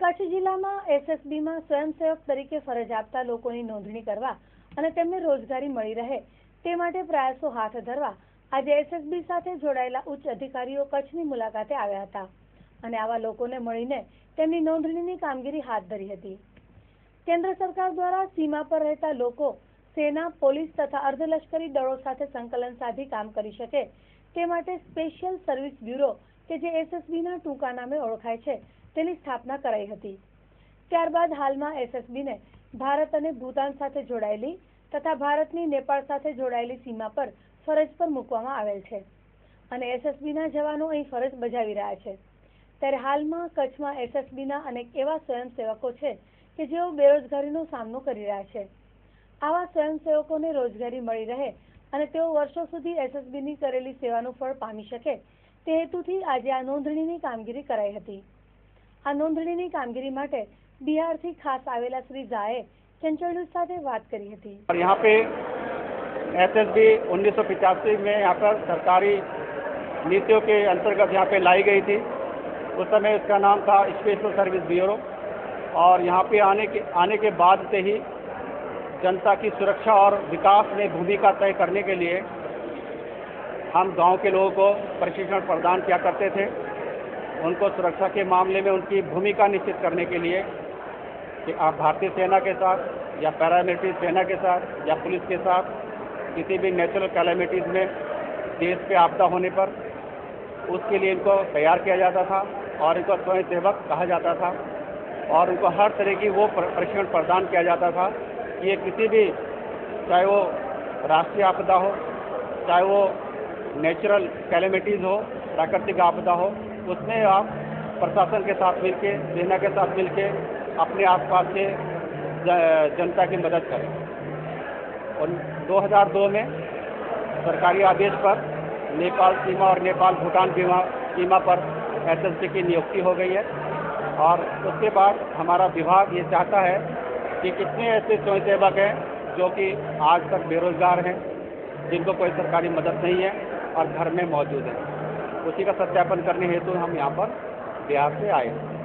કચ્છ જિલ્લામાં એસએસબીમાં સ્વયંસેવક તરીકે ફરજ આપતા લોકોની નોંધણી કરવા અને તેમને રોજગારી મળી રહે તે માટે પ્રયાસો હાથ ધરવા આજે એસએસબી સાથે જોડાયેલા ઉચ્ચ અધિકારીઓ કચ્છની મુલાકાતે આવ્યા હતા અને આવા લોકોને મળીને તેમની નોંધણીની કામગીરી હાથ ધરી હતી। કેન્દ્ર સરકાર દ્વારા સીમા પર રહેતા લોકો સેના, પોલીસ તથા અર્ધલશ્કરી દળો સાથે સંકલન સાધી કામ કરી શકે તે માટે સ્પેશિયલ સર્વિસ બ્યુરો કે જે એસએસબીના ટૂંકા નામે ઓળખાય છે તેની સ્થાપના કરાઈ હતી। ત્યારબાદ હાલમાં એસએસબીને ભારત અને ભૂતાન સાથે જોડાયેલી તથા ભારતની નેપાળ સાથે જોડાયેલી સીમા પર ફરજ પર મૂકવામાં આવેલ છે અને એસએસબીના જવાનો અહીં ફરજ બજાવી રહ્યા છે। ત્યારે હાલમાં કચ્છમાં એસએસબીના અનેક એવા સ્વયંસેવકો છે કે જેઓ બેરોજગારીનો સામનો કરી રહ્યા છે। આવા સ્વયંસેવકોને રોજગારી મળી રહે અને તેઓ વર્ષો સુધી એસએસબીની કરેલી સેવાનું ફળ પામી શકે તે હેતુથી આજે આ નોંધણીની કામગીરી કરાઈ હતી। આ નોંધણીની કામગીરી માટે બિહારથી ખાસ આવેલા શ્રી ઝાએ ચંચળ ન્યૂઝ સાથે વાત કરી હતી। और यहाँ पे एसएसबी 1985 में यहाँ पर सरकारी नीतियों के अंतर्गत यहाँ पे लाई गई थी। उस समय इसका नाम था स्पेशल सर्विस ब्यूरो और यहाँ पे आने के बाद से ही जनता की सुरक्षा और विकास में भूमिका तय करने के लिए हम गांव के लोगों को प्रशिक्षण प्रदान किया करते थे। उनको सुरक्षा के मामले में उनकी भूमिका निश्चित करने के लिए कि आप भारतीय सेना के साथ या पैरामिलिट्री सेना के साथ या पुलिस के साथ किसी भी नेचुरल कैलेमिटीज़ में देश पे आपदा होने पर उसके लिए इनको तैयार किया जाता था और इनको स्वयंसेवक कहा जाता था और उनको हर तरह की वो प्रशिक्षण प्रदान किया जाता था कि ये किसी भी, चाहे वो राष्ट्रीय आपदा हो, चाहे वो नेचुरल कैलेमिटीज़ हो, प्राकृतिक आपदा हो, उसमें आप प्रशासन के साथ मिलके, सेना के साथ मिलके अपने आसपास के जनता की मदद करें। और 2002 में सरकारी आदेश पर नेपाल सीमा और नेपाल भूटान सीमा पर एसएसबी की नियुक्ति हो गई है और उसके बाद हमारा विभाग ये चाहता है कि कितने ऐसे स्वयंसेवक हैं जो कि आज तक बेरोजगार हैं, जिनको कोई सरकारी मदद नहीं है और घर में मौजूद है, उसी का सत्यापन करने हेतु हम यहाँ पर बिहार से आए हैं।